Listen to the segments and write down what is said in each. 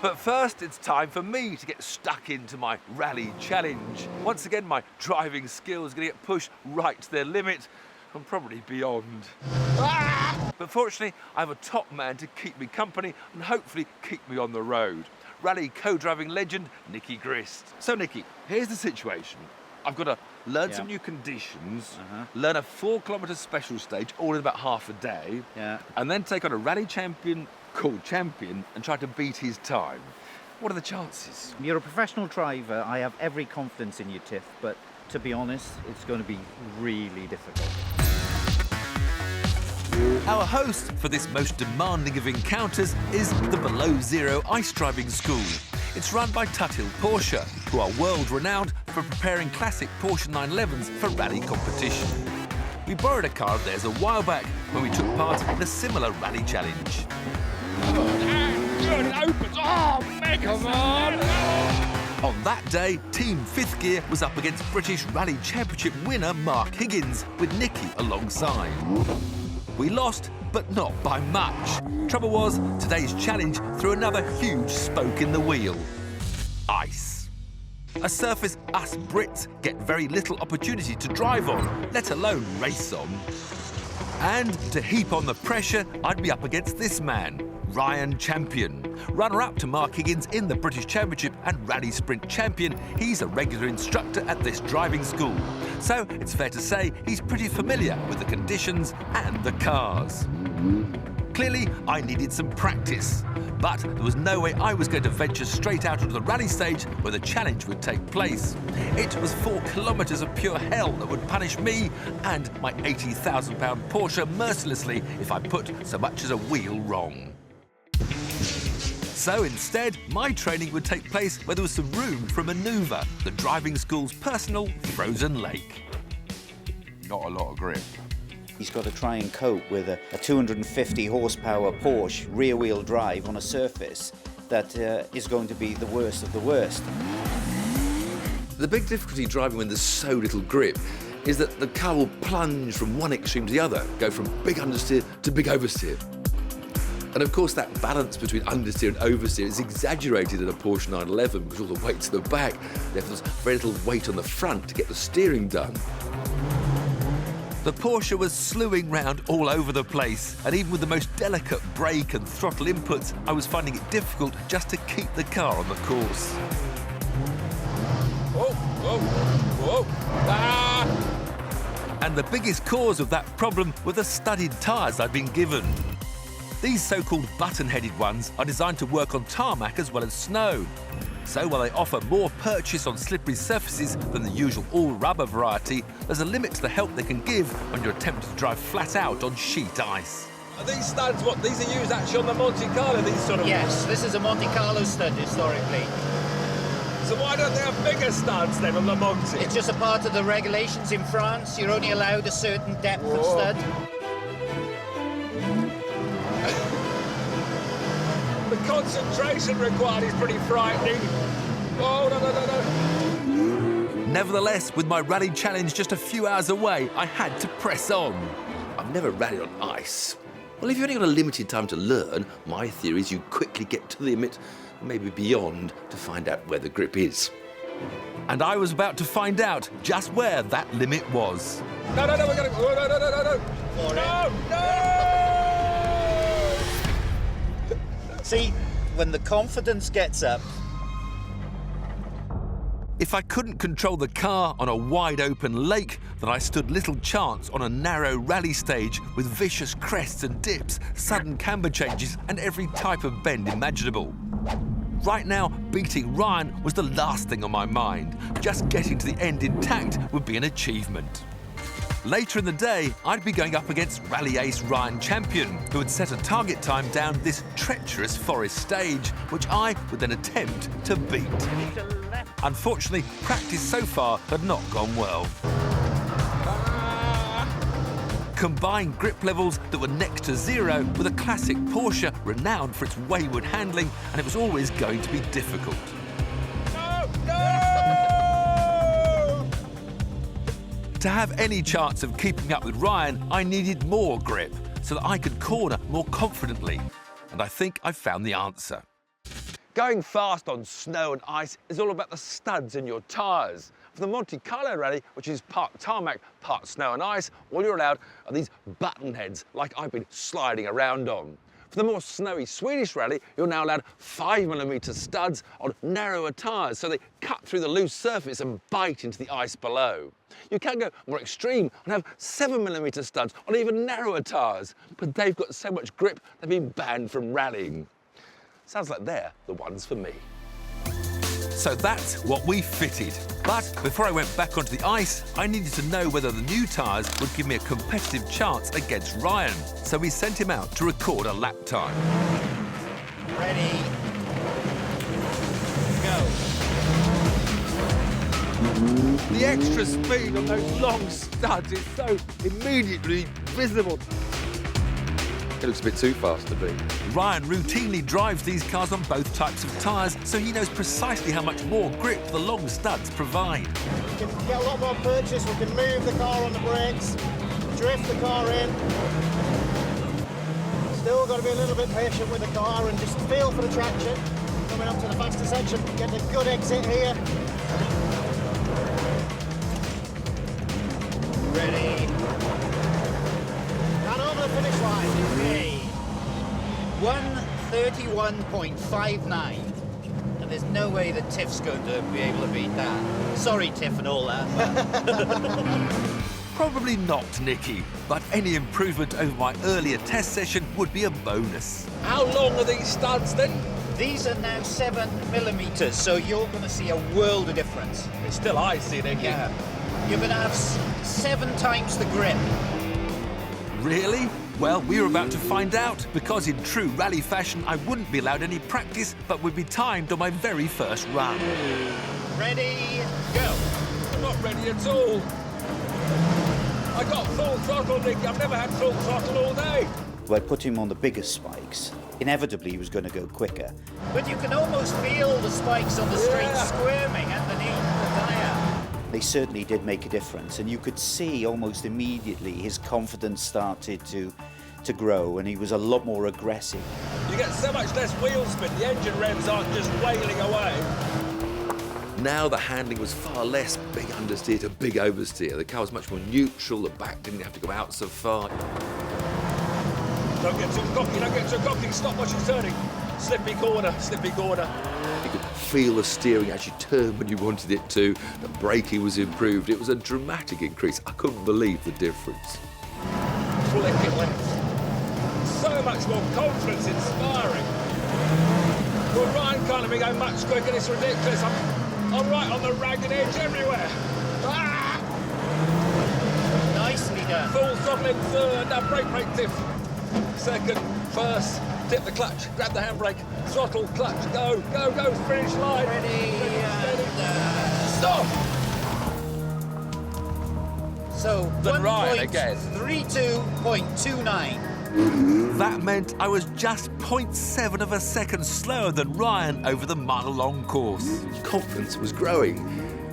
But first, it's time for me to get stuck into my rally challenge. Once again, my driving skills are going to get pushed right to their limit, and probably beyond. But fortunately, I have a top man to keep me company and hopefully keep me on the road. Rally co-driving legend, Nicky Grist. So Nicky, here's the situation. I've got to learn some new conditions, learn a 4-kilometre special stage all in about half a day, and then take on a rally champion called Champion and try to beat his time. What are the chances? You're a professional driver. I have every confidence in you, Tiff, but to be honest, it's going to be really difficult. Our host for this most demanding of encounters is the Below Zero Ice Driving School. It's run by Tuthill Porsche, who are world-renowned for preparing classic Porsche 911s for rally competition. We borrowed a car of theirs a while back when we took part in a similar rally challenge. It opens. Oh, mega! Come on! On that day, Team Fifth Gear was up against British Rally Championship winner Mark Higgins, with Nicky alongside. We lost, but not by much. Trouble was, today's challenge threw another huge spoke in the wheel. Ice. A surface us Brits get very little opportunity to drive on, let alone race on. And to heap on the pressure, I'd be up against this man, Ryan Champion. Runner-up to Mark Higgins in the British Championship and Rally Sprint Champion, he's a regular instructor at this driving school. So it's fair to say he's pretty familiar with the conditions and the cars. Clearly, I needed some practice, but there was no way I was going to venture straight out onto the rally stage where the challenge would take place. It was 4 kilometres of pure hell that would punish me and my £80,000 Porsche mercilessly if I put so much as a wheel wrong. So instead, my training would take place where there was some room for a manoeuvre, the driving school's personal frozen lake. Not a lot of grip. He's got to try and cope with a 250 horsepower Porsche rear-wheel drive on a surface that is going to be the worst of the worst. The big difficulty driving when there's so little grip is that the car will plunge from one extreme to the other, go from big understeer to big oversteer. And of course that balance between understeer and oversteer is exaggerated in a Porsche 911 because all the weight's at the back, therefore there's very little weight on the front to get the steering done. The Porsche was slewing round all over the place, and even with the most delicate brake and throttle inputs, I was finding it difficult just to keep the car on the course. Whoa, whoa, whoa. Ah! And the biggest cause of that problem were the studded tyres I'd been given. These so-called button-headed ones are designed to work on tarmac as well as snow. So while they offer more purchase on slippery surfaces than the usual all-rubber variety, there's a limit to the help they can give when you're attempting to drive flat out on sheet ice. Are these studs what? These are used actually on the Monte Carlo, these sort of... Yes, this is a Monte Carlo stud historically. So why don't they have bigger studs then on the Monte? It's just a part of the regulations in France. You're only allowed a certain depth of stud. The concentration required is pretty frightening. Oh, no. Nevertheless, with my rally challenge just a few hours away, I had to press on. I've never rallied on ice. Well, if you've only got a limited time to learn, my theory is you quickly get to the limit, maybe beyond, to find out where the grip is. And I was about to find out just where that limit was. No, we're going to... Oh, no! See, when the confidence gets up... If I couldn't control the car on a wide-open lake, then I stood little chance on a narrow rally stage with vicious crests and dips, sudden camber changes, and every type of bend imaginable. Right now, beating Ryan was the last thing on my mind. Just getting to the end intact would be an achievement. Later in the day, I'd be going up against rally ace Ryan Champion, who had set a target time down this treacherous forest stage, which I would then attempt to beat. Unfortunately, practice so far had not gone well. Combined grip levels that were next to zero with a classic Porsche renowned for its wayward handling, and it was always going to be difficult. To have any chance of keeping up with Ryan, I needed more grip so that I could corner more confidently. And I think I found the answer. Going fast on snow and ice is all about the studs in your tyres. For the Monte Carlo rally, which is part tarmac, part snow and ice, all you're allowed are these button heads, like I've been sliding around on. For the more snowy Swedish rally, you're now allowed 5mm studs on narrower tyres, so they cut through the loose surface and bite into the ice below. You can go more extreme and have 7mm studs on even narrower tyres, but they've got so much grip they've been banned from rallying. Sounds like they're the ones for me. So that's what we fitted. But before I went back onto the ice, I needed to know whether the new tyres would give me a competitive chance against Ryan. So we sent him out to record a lap time. Ready, go. The extra speed on those long studs is so immediately visible. It looks a bit too fast to be. Ryan routinely drives these cars on both types of tyres, so he knows precisely how much more grip the long studs provide. We can get a lot more purchase, we can move the car on the brakes, drift the car in. Still got to be a little bit patient with the car and just feel for the traction. Coming up to the faster section, getting a good exit here. Ready. And over the finish line. Okay. 1:31.59. And there's no way that Tiff's going to be able to beat that. Sorry, Tiff and all that. Probably not, Nicky, but any improvement over my earlier test session would be a bonus. How long are these studs then? These are now 7mm, so you're going to see a world of difference. It's still icy, Nicky. Yeah. You're going to have 7 times the grip. Really? Well, we were about to find out, because in true rally fashion, I wouldn't be allowed any practice, but would be timed on my very first run. Ready, go. I'm not ready at all. I got full throttle, Nicky. I've never had full throttle all day. Well, I put him on the bigger spikes. Inevitably, he was going to go quicker. But you can almost feel the spikes on the straight squirming underneath the tyre. They certainly did make a difference, and you could see almost immediately his confidence started to grow, and he was a lot more aggressive. You get so much less wheel spin, the engine revs aren't just wailing away. Now the handling was far less big understeer to big oversteer. The car was much more neutral, the back didn't have to go out so far. Don't get too cocky, don't get too cocky, stop what you're turning. Slippy corner, slippy corner. You could feel the steering as you turned when you wanted it to. The braking was improved. It was a dramatic increase. I couldn't believe the difference. Flick it left. So much more confidence inspiring. Well, Ryan can't be going much quicker, it's ridiculous. I'm right on the ragged edge everywhere. Ah! Nicely done. Full throttle in third, now brake, Tiff. Second, first, tip the clutch, grab the handbrake, throttle, clutch, go, finish line. Ready, Steady. stop. So, Then Ryan again. 1.32.29. That meant I was just 0.7 of a second slower than Ryan over the mile-long course. Confidence was growing.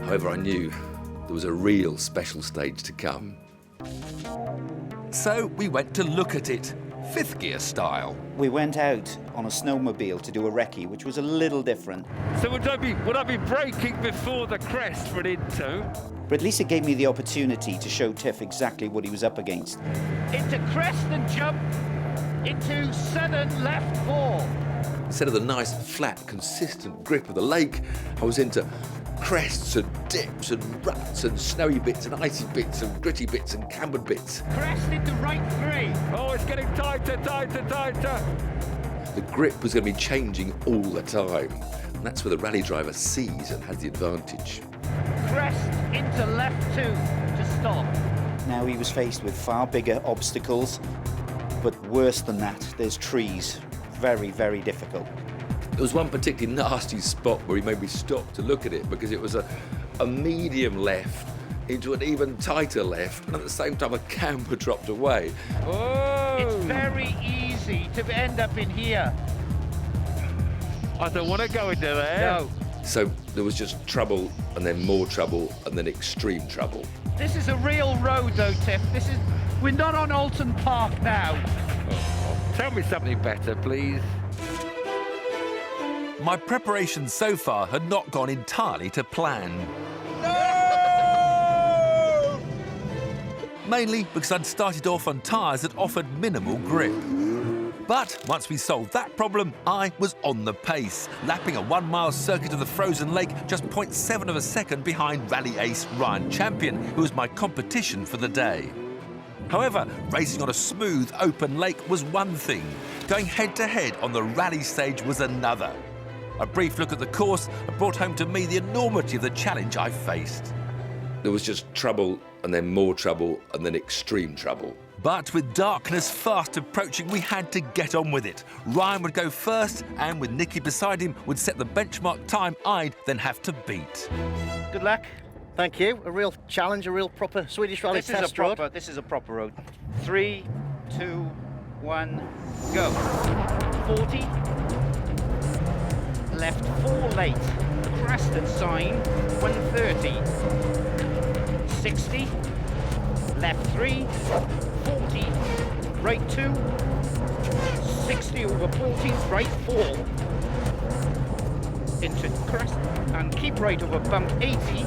However, I knew there was a real special stage to come. So we went to look at it, fifth gear style. We went out on a snowmobile to do a recce, which was a little different. So would I be braking before the crest for an into? But at least it gave me the opportunity to show Tiff exactly what he was up against. Into crest and jump, into sudden left 4. Instead of the nice, flat, consistent grip of the lake, I was into crests and dips and ruts and snowy bits and icy bits and gritty bits and cambered bits. Crest into right 3. Oh, it's getting tighter. The grip was going to be changing all the time. And that's where the rally driver sees and has the advantage. Crest into left 2 to stop. Now he was faced with far bigger obstacles, but worse than that, there's trees. Very, very difficult. There was one particularly nasty spot where he made me stop to look at it because it was a medium left into an even tighter left, and at the same time a camber dropped away. Oh! It's very easy to end up in here. I don't want to go into there. No. So there was just trouble, and then more trouble, and then extreme trouble. This is a real road though, Tiff. We're not on Alton Park now. Oh, tell me something better, please. My preparation so far had not gone entirely to plan. No! Mainly because I'd started off on tyres that offered minimal grip. But once we solved that problem, I was on the pace, lapping a 1 mile circuit of the frozen lake just 0.7 of a second behind rally ace Ryan Champion, who was my competition for the day. However, racing on a smooth, open lake was one thing. Going head-to-head on the rally stage was another. A brief look at the course brought home to me the enormity of the challenge I faced. There was just trouble, and then more trouble, and then extreme trouble. But with darkness fast approaching, we had to get on with it. Ryan would go first, and with Nicky beside him, would set the benchmark time I'd then have to beat. Good luck. Thank you. A real challenge, a real proper Swedish rally test road. This is a proper road. 3, 2, 1, go. 40. Left 4 late. Crested sign, 130. 60. Left 3. 40. Right 2. 60 over 40. Right 4. Into crest. And keep right over bump 80.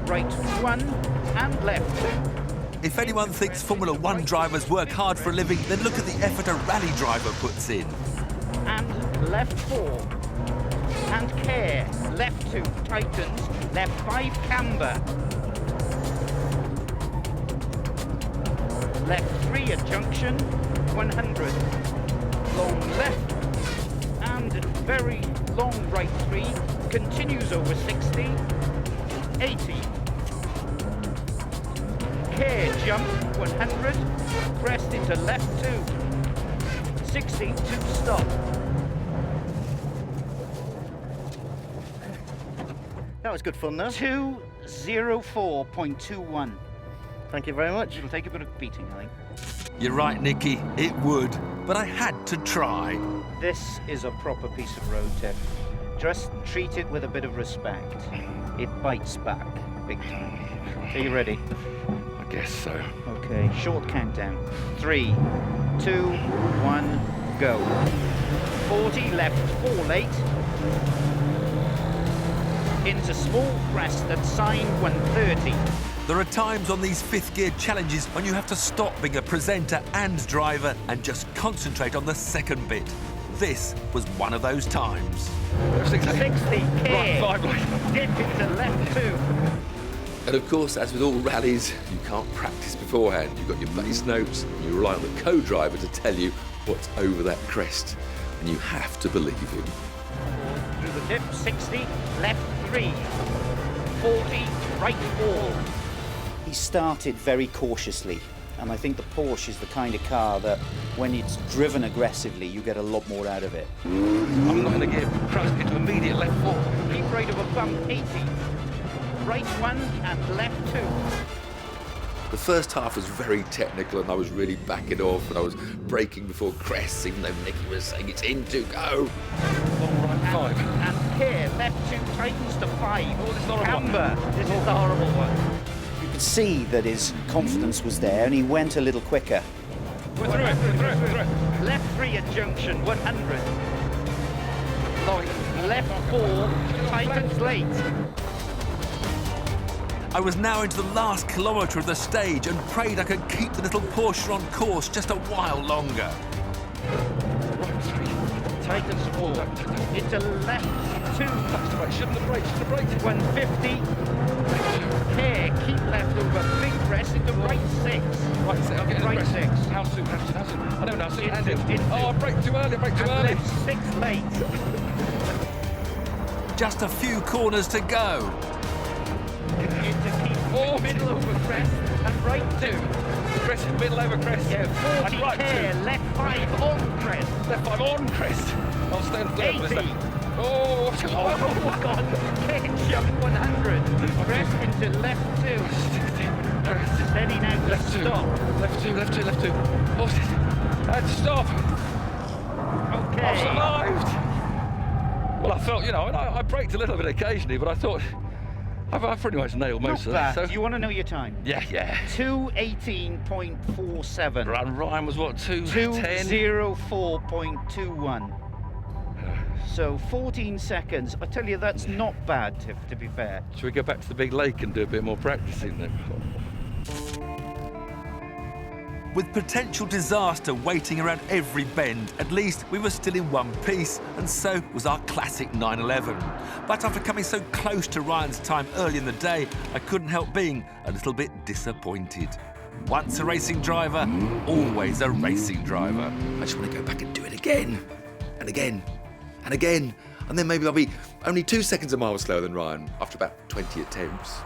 Right 1 and left 2. If anyone thinks Formula One drivers work hard for a living, then look at the effort a rally driver puts in. And left 4. And care. Left 2 tightens. Left 5 camber. Left 3 at junction. 100. Long left. And very long right 3. Continues over 60. 80. Care jump 100. Crest into left 2. 60 to stop. That was good fun, though. 2:04.21. Thank you very much. It'll take a bit of beating, I think. You're right, Nicky, it would. But I had to try. This is a proper piece of road, Tiff. Just treat it with a bit of respect. It bites back, big time. Are you ready? I guess so. Okay, short countdown. 3, 2, 1, go. 40 left, 4 late. Into small crest at sign 130. There are times on these fifth gear challenges when you have to stop being a presenter and driver and just concentrate on the second bit. This was one of those times. 60, care. Right, 5 late. Dip into left 2. And of course, as with all rallies, you can't practice beforehand. You've got your base notes, and you rely on the co-driver to tell you what's over that crest. And you have to believe him. Through the dip, 60, left 3. 40, right 4. He started very cautiously, and I think the Porsche is the kind of car that when it's driven aggressively, you get a lot more out of it. I'm not going to get crashed into immediate left 4. Keep right over bump 80. Right 1 and left 2. The first half was very technical, and I was really backing off, and I was braking before crests, even though Nicky was saying it's in to go. Long right 5. And here, left 2 tightens to 5. Oh, this is the horrible Camber. This is the horrible one. You could see that his confidence was there, and he went a little quicker. We're through it. Left 3 at junction, 100. Left 4, tightens late. I was now into the last kilometre of the stage and prayed I could keep the little Porsche on course just a while longer. Right 3. Tightens 4. Into left 2. Shouldn't have braked. 150. Care, keep left over big press into right 6. Right 6. I'll get Right 6. How soon? I don't know how soon. Into. Oh, I braked too early. And left 6 late. Just a few corners to go. Into keep middle over crest and right 2. Crest, middle over crest. Yeah, 40 right care, 2. left 5 on crest. Left 5 on crest. I'll stay on third. 80. Oh, God. Care jump 100. Crest into left 2. Steady now to Left 2. stop. Left 2. Oh, and stop. Okay. I've survived. Well, I felt, I braked a little bit occasionally, but I thought I've pretty much nailed most of that. Do you want to know your time? Yeah. 2:18.47. And Ryan was what, 2:10? 2:04.21. So 14 seconds. I tell you, that's not bad, Tiff, to be fair. Should we go back to the big lake and do a bit more practicing then? With potential disaster waiting around every bend, at least we were still in one piece, and so was our classic 911. But after coming so close to Ryan's time early in the day, I couldn't help being a little bit disappointed. Once a racing driver, always a racing driver. I just want to go back and do it again, and again, and again, and then maybe I'll be only 2 seconds a mile slower than Ryan after about 20 attempts.